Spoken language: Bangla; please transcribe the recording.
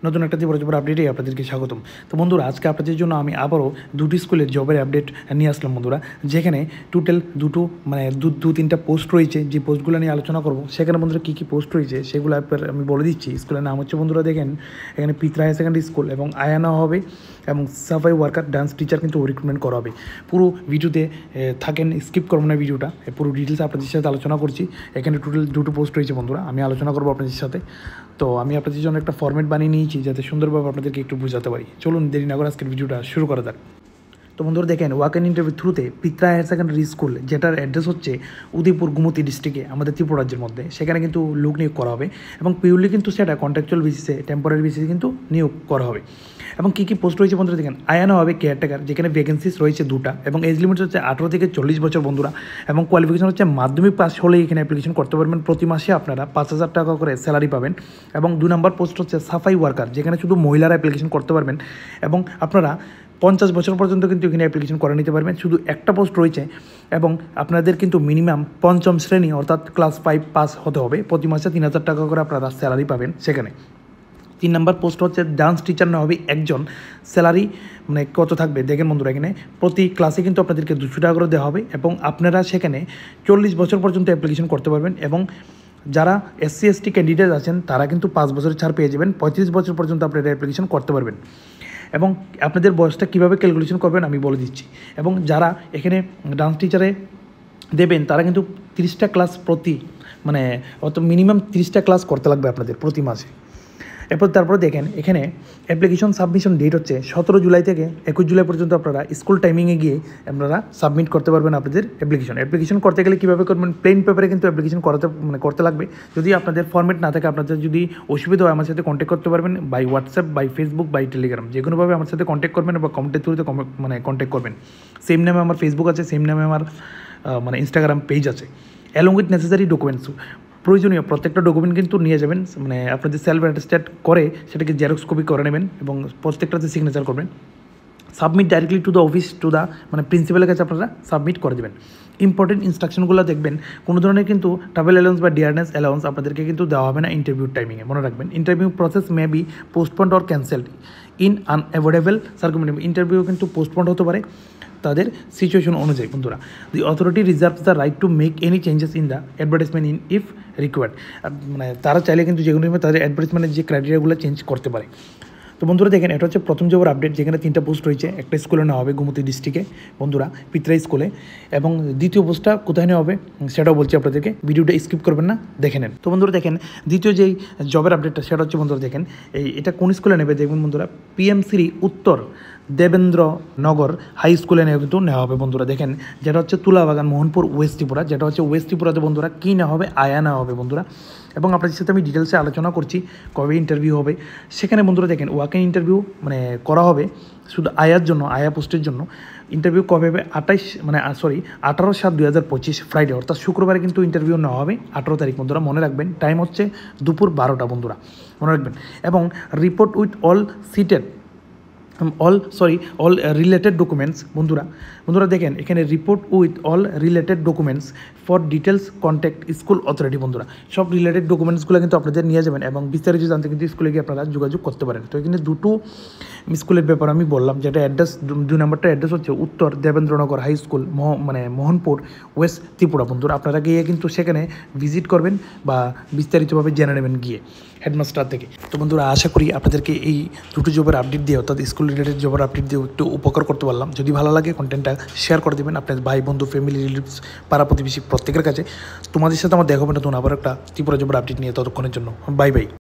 নতুন একটা ত্রিপুরা জবের আপডেটে আপনাদেরকে স্বাগতম। তো বন্ধুরা, আজকে আপনাদের জন্য আমি আবারও দুটি স্কুলের জবের আপডেট নিয়ে আসলাম বন্ধুরা, যেখানে টোটাল দুটো মানে দু তিনটা পোস্ট রয়েছে। যে পোস্টগুলো নিয়ে আলোচনা করব, সেখানে বন্ধুরা কী কী পোস্ট রয়েছে সেগুলো আমি বলে দিচ্ছি। স্কুলের নাম হচ্ছে বন্ধুরা দেখেন, এখানে পিত্রা হায়ার সেকেন্ডারি স্কুল এবং আয়ানা হবে এবং সাফাই ওয়ার্কার ডান্স টিচার কিন্তু রিক্রুটমেন্ট করা হবে। পুরো ভিডিওতে থাকেন, স্কিপ করবো না ভিডিওটা, পুরো ডিটেলস আপনাদের সাথে আলোচনা করছি। এখানে টোটাল দুটো পোস্ট রয়েছে বন্ধুরা, আমি আলোচনা করবো আপনাদের সাথে। তো আমি আপনাদের জন্য একটা ফরম্যাট বানিয়ে নিয়েছি যাতে সুন্দরভাবে আপনাদেরকে একটু বোঝাতে পারি। চলুন দেরি না করে আজকের ভিডিওটা শুরু করা যাক। তো বন্ধুরা দেখেন, ওয়াক ইন ইন্টারভিউ থ্রুতে পিত্রা হায়ার সেকেন্ডারি স্কুল, যেটার অ্যাড্রেস হচ্ছে উদয়পুর গুমতি ডিস্ট্রিক্টে আমাদের ত্রিপুরা রাজ্যের মধ্যে, সেখানে কিন্তু লোক নিয়োগ করা হবে এবং পিউরলি কিন্তু সেটা কন্ট্রাকচুয়াল বেসিসে, টেম্পোরারি বেসিসে কিন্তু নিয়োগ করা হবে। এবং কী কী পোস্ট রয়েছে বন্ধুরা দেখেন, আয়ানা হবে কেয়ারটেকার, যেখানে ভ্যাকেন্সিস রয়েছে দুটা এবং এজ লিমিট হচ্ছে 18 থেকে 40 বছর বন্ধুরা। এবং কোয়ালিফিকেশন হচ্ছে মাধ্যমিক পাস হলেই এখানে অ্যাপ্লিকেশন করতে পারবেন। প্রতি মাসে আপনারা 5,000 টাকা করে স্যালারি পাবেন। এবং 2 নম্বর পোস্ট হচ্ছে সাফাই ওয়ার্কার, যেখানে শুধু মহিলারা অ্যাপ্লিকেশন করতে পারবেন এবং আপনারা 50 বছর পর্যন্ত কিন্তু এখানে অ্যাপ্লিকেশন করে নিতে পারবেন। শুধু একটা পোস্ট রয়েছে এবং আপনাদের কিন্তু মিনিমাম পঞ্চম শ্রেণী অর্থাৎ ক্লাস 5 পাস হতে হবে। প্রতি মাসে 3,000 টাকা করে আপনারা স্যালারি পাবেন সেখানে। 3 নম্বর পোস্ট হচ্ছে ডান্স টিচার না হবে একজন। স্যালারি মানে কত থাকবে দেখেন বন্ধুরা, এখানে প্রতি ক্লাসে কিন্তু আপনাদেরকে 200 টাকা করে দেওয়া হবে এবং আপনারা সেখানে 40 বছর পর্যন্ত অ্যাপ্লিকেশন করতে পারবেন। এবং যারা SC ST ক্যান্ডিডেট আছেন তারা কিন্তু 5 বছরের ছাড় পেয়ে যাবেন। 35 বছর পর্যন্ত আপনারা অ্যাপ্লিকেশন করতে পারবেন। এবং আপনাদের বয়সটা কীভাবে ক্যালকুলেশন করবেন আমি বলে দিচ্ছি। এবং যারা এখানে ডান্স টিচারে দেবেন তারা কিন্তু 30টা ক্লাস মানে অত মিনিমাম 30টা ক্লাস করতে লাগবে আপনাদের প্রতি মাসে। তারপরে দেখেন, এখানে অ্যাপ্লিকেশন সাবমিশন ডেট হচ্ছে 17 জুলাই থেকে 21 জুলাই পর্যন্ত। আপনারা স্কুল টাইমিংয়ে গিয়ে আপনারা সাবমিট করতে পারবেন আপনাদের অ্যাপ্লিকেশন করতে গেলে কীভাবে করবেন, প্লেন পেপারে কিন্তু অ্যাপ্লিকেশন করতে লাগবে। যদি আপনাদের ফর্মেট না থাকে, আপনাদের যদি অসুবিধা হয় আমার সাথে কন্ট্যাক্ট করতে পারবেন by WhatsApp, by Facebook, by Telegram, যে কোনোভাবে আমার সাথে কন্ট্যাক্ট করবেন বা কমেন্টের থ্রুতে কন্ট্যাক্ট করবেন। সেম নামে আমার ফেসবুক আছে, সেম নামে আমার ইনস্টাগ্রাম পেজ আছে। অ্যালং উইথ নেসেসারি ডকুমেন্টস, প্রয়োজনীয় প্রত্যেকটা ডকুমেন্ট কিন্তু নিয়ে যাবেন। আপনাদের সেলফ অ্যাটেস্টেড করে সেটাকে জেরক্স কপি করে নেবেন এবং প্রত্যেকটাতে সিগনেচার করবেন। Submit directly to the office, প্রিন্সিপালের কাছে আপনারা সাবমিট করে দেবেন। ইম্পর্টেন্ট ইনস্ট্রাকশনগুলো দেখবেন, কোনো ধরনের কিন্তু ট্রাভেল অ্যালাউন্স বা ডিয়ারনেস অ্যালাউন্স আপনাদেরকে কিন্তু দেওয়া হবে না ইন্টারভিউ টাইমিংয়ে, মনে রাখবেন। Interview process may be postponed or cancelled in unavoidable circumstance, interview কিন্তু পোস্টপন্ড হতে পারে তাদের সিচুয়েশন অনুযায়ী বন্ধুরা। দি authority reserves the right to make any changes in the advertisement in if required, তারা চাইলে কিন্তু যে কোনোভাবে তাদের অ্যাডভার্টাইজমেন্টের যে ক্রাইটেরিয়াগুলো চেঞ্জ করতে পারে। তো বন্ধুরা দেখেন, এটা হচ্ছে প্রথম জবের আপডেট, যেখানে 3টা পোস্ট রয়েছে। একটা স্কুলে নেওয়া হবে গুমতি ডিস্ট্রিক্টে বন্ধুরা, পিত্রা স্কুলে। এবং দ্বিতীয় পোস্টটা কোথায় নেওয়া হবে সেটাও বলছি আপনাদেরকে, ভিডিওটা স্কিপ করবেন না, দেখে নেন। তো বন্ধুরা দেখেন, দ্বিতীয় যেই জবের আপডেটটা সেটা হচ্ছে বন্ধুরা দেখেন, এটা কোন স্কুলে নেবে দেখবেন বন্ধুরা, PMC উত্তর দেবেন্দ্রনগর হাই স্কুলে কিন্তু নেওয়া হবে বন্ধুরা। দেখেন, যেটা হচ্ছে তুলাবাগান, মোহনপুর, ওয়েস্ট ত্রিপুরা। যেটা হচ্ছে ওয়েস্ট ত্রিপুরাতে বন্ধুরা কী নেওয়া হবে, আয়া নেওয়া হবে বন্ধুরা। এবং আপনাদের সাথে আমি ডিটেলসে আলোচনা করছি কবে ইন্টারভিউ হবে সেখানে বন্ধুরা। দেখেন, ওয়াক ইন ইন্টারভিউ করা হবে শুধু আয়ার জন্য, আয়া পোস্টের জন্য। ইন্টারভিউ কবে হবে, 18/7/2025 ফ্রাইডে, অর্থাৎ শুক্রবারে কিন্তু ইন্টারভিউ নেওয়া হবে 18 তারিখ বন্ধুরা, মনে রাখবেন। টাইম হচ্ছে দুপুর 12টা বন্ধুরা, মনে রাখবেন। এবং report with all related documents বন্ধুরা দেখেন, এখানে report with all related documents for details contact school authority বন্ধুরা। সব রিলেটেড ডকুমেন্টসগুলো কিন্তু আপনাদের নিয়ে যাবেন এবং বিস্তারিত জানতে কিন্তু স্কুলে গিয়ে আপনারা যোগাযোগ করতে পারেন। তো এখানে দুটো স্কুলের ব্যাপার আমি বললাম, যেটা অ্যাড্রেস, 2 নম্বরটা অ্যাড্রেস হচ্ছে Uttar Debendranagar high school, Mohanpur, west Tripura বন্ধুরা। আপনারা গিয়ে কিন্তু সেখানে ভিজিট করবেন বা বিস্তারিতভাবে জেনে নেবেন গিয়ে হেডমাস্টার থেকে। তো বন্ধুরা, আশা করি আপনাদেরকে এই দুটো জবের আপডেট দিয়ে, অর্থাৎ স্কুল রিলেটেড জবের আপডেট দিয়ে একটু উপকার করতে পারলাম। যদি ভালো লাগে কন্টেন্টটা শেয়ার করে দেবেন আপনার ভাই বন্ধু, ফ্যামিলি, রিলেটিভস, পাড়া প্রতিবেশী প্রত্যেকের কাছে। তোমাদের সাথে আমার দেখা হবে নতুন আবার একটা ত্রিপুরা জবের আপডেট নিয়ে। ততক্ষণের জন্য বাই বাই।